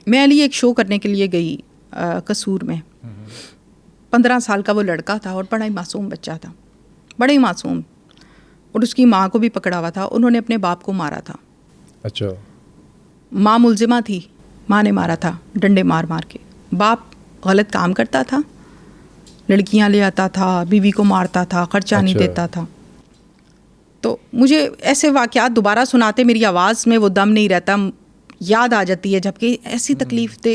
मैं अली एक शो करने के लिए गई कसूर में। 15 साल का वो लड़का था और बड़ा ही मासूम बच्चा था, बड़ा ही मासूम, और उसकी माँ को भी पकड़ा हुआ था। उन्होंने अपने बाप को मारा था। अच्छा। माँ मुलजिमा थी, माँ ने मारा था डंडे मार मार के। बाप गलत काम करता था, लड़कियां ले आता था, बीवी को मारता था, खर्चा नहीं देता था। तो मुझे ऐसे वाक़यात दोबारा सुनाते मेरी आवाज़ में वो दम नहीं रहता, याद आ जाती है, जबकि ऐसी तकलीफ दे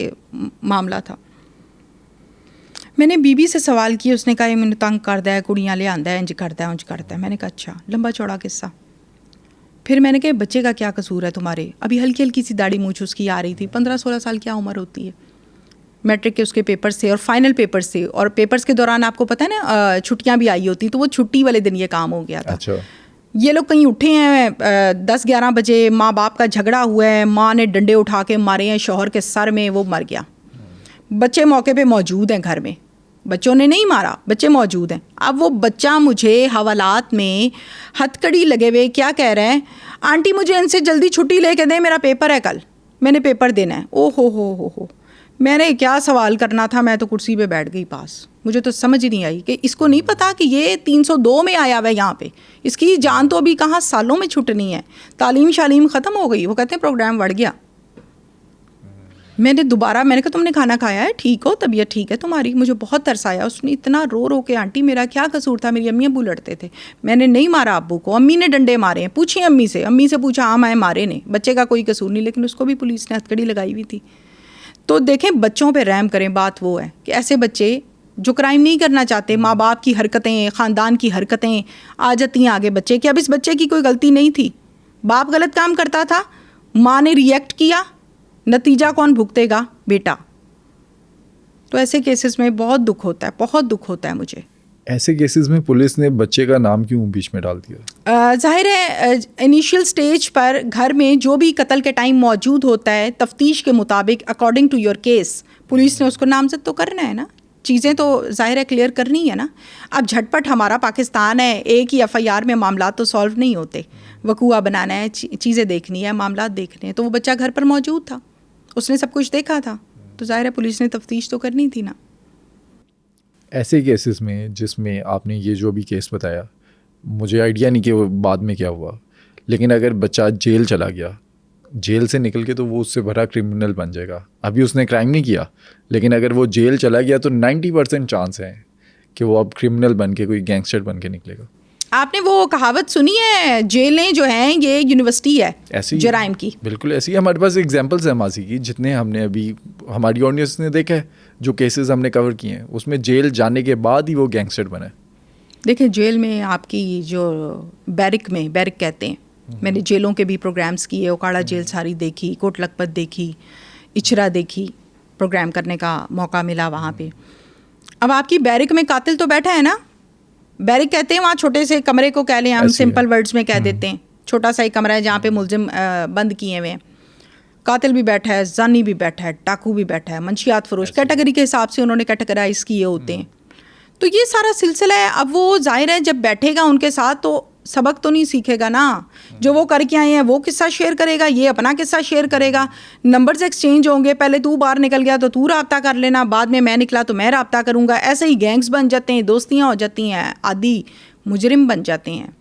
मामला था। मैंने बीबी से सवाल किया, उसने कहा मैंने तंग करता है, कुड़ियाँ ले आंदा है, इंज करता है, उंज करता है। मैंने कहा अच्छा, लंबा चौड़ा किस्सा। फिर मैंने कहा बच्चे का क्या कसूर है तुम्हारे? अभी हल्की हल्की सी दाढ़ी मूंछ उसकी आ रही थी, 15-16 साल क्या उम्र होती है। मैट्रिक के उसके पेपर्स थे और फाइनल पेपर्स थे, और पेपर्स के दौरान आपको पता है ना छुट्टियाँ भी आई होती, तो वो छुट्टी वाले दिन ये काम हो गया था। अच्छा। ये लोग कहीं उठे हैं 10-11 बजे, माँ बाप का झगड़ा हुआ है, माँ ने डंडे उठा के मारे हैं शौहर के सर में, वो मर गया। बच्चे मौके पे मौजूद हैं घर में, बच्चों ने नहीं मारा, बच्चे मौजूद हैं। अब वो बच्चा मुझे हवालात में हथकड़ी लगे हुए क्या कह रहे हैं, आंटी मुझे इनसे जल्दी छुट्टी लेके दें, मेरा पेपर है कल, मैंने पेपर देना है। ओ हो। मैंने क्या सवाल करना था, मैं तो कुर्सी पे बैठ गई पास। मुझे तो समझ ही नहीं आई कि इसको नहीं पता कि ये 302 में आया हुआ है यहाँ पे, इसकी जान तो अभी कहाँ सालों में छुटनी है, तालीम शालीम ख़त्म हो गई। वो कहते हैं प्रोग्राम बढ़ गया। मैंने कहा तुमने खाना खाया है, ठीक हो, तबीयत ठीक है तुम्हारी? मुझे बहुत तरस आया। उसने इतना रो के, आंटी मेरा क्या कसूर था, मेरी अम्मी अब्बू लड़ते थे, मैंने नहीं मारा अब्बू को, अम्मी ने डंडे मारे हैं। पूछिए अम्मी से पूछा, हाँ मैं मारे ने, बच्चे का कोई कसूर नहीं, लेकिन उसको भी पुलिस ने हथकड़ी लगाई हुई थी। तो देखें, बच्चों पे रहम करें। बात वो है कि ऐसे बच्चे जो क्राइम नहीं करना चाहते, माँ बाप की हरकतें, ख़ानदान की हरकतें आ जाती हैं आगे बच्चे कि अब इस बच्चे की कोई गलती नहीं थी, बाप गलत काम करता था, माँ ने रिएक्ट किया, नतीजा कौन भुगतेगा? बेटा। तो ऐसे केसेस में बहुत दुख होता है, बहुत दुख होता है मुझे। ऐसे केसेस में पुलिस ने बच्चे का नाम क्यों बीच में डाल दिया? जाहिर है इनिशियल स्टेज पर घर में जो भी कत्ल के टाइम मौजूद होता है, तफ्तीश के मुताबिक according to your case, police ने उसको नामजद तो करना है ना, चीज़ें तो जाहिर है क्लियर करनी है ना। अब झटपट हमारा पाकिस्तान है, एक ही FIR में मामला तो सॉल्व नहीं होते, वकूआ बनाना है, चीज़ें देखनी है, मामला देखने हैं। तो वो बच्चा घर पर मौजूद था, उसने सब कुछ देखा था, तो जाहिर है पुलिस ने तफ्तीश तो करनी थी ना। ऐसे केसेस में जिसमें आपने ये जो भी केस बताया, मुझे आइडिया नहीं कि वो बाद में क्या हुआ, लेकिन अगर बच्चा जेल चला गया, जेल से निकल के तो वो उससे बड़ा क्रिमिनल बन जाएगा। अभी उसने क्राइम नहीं किया, लेकिन अगर वो जेल चला गया तो 90% चांस है कि वो अब क्रिमिनल बन के, कोई गैंगस्टर बन के निकलेगा। आपने वो कहावत सुनी है, जेलें जो हैं ये यूनिवर्सिटी है ऐसी जराइम की? बिल्कुल ऐसी। हमारे पास एग्जांपल्स है मासी की, जितने हमने अभी हमारी ऑडियंस ने देखा है, जो केसेस हमने कवर किए हैं, उसमें जेल जाने के बाद ही वो गैंगस्टर बना है। देखिए, जेल में आपकी जो बैरिक कहते हैं, मैंने जेलों के भी प्रोग्राम्स किए, ओकाड़ा जेल सारी देखी, कोट लखपत देखी, इचरा देखी, प्रोग्राम करने का मौका मिला वहाँ पे। अब आपकी बैरिक में कातिल तो बैठा है ना, बैरिक कहते हैं वहाँ छोटे से कमरे को कह लें हम, सिंपल वर्ड्स में कह देते हैं, छोटा सा ही कमरा है जहाँ पे मुलजिम बंद किए हुए हैं। कातिल भी बैठा है, जानी भी बैठा है, डाकू भी बैठा है, मंशियात फरोश, कैटेगरी के हिसाब से उन्होंने कैटेगराइज किए होते हैं। तो ये सारा सिलसिला है। अब वो जाहिर है जब बैठेगा उनके साथ तो सबक तो नहीं सीखेगा ना, जो वो करके आए हैं वो किस्सा शेयर करेगा, ये अपना किस्सा शेयर करेगा, नंबर्स एक्सचेंज होंगे, पहले तू बाहर निकल गया तो तू राब्ता कर लेना, बाद में मैं निकला तो मैं राब्ता करूँगा। ऐसे ही गैंग्स बन जाते हैं, दोस्तियाँ हो जाती हैं, आदि मुजरिम बन जाते हैं।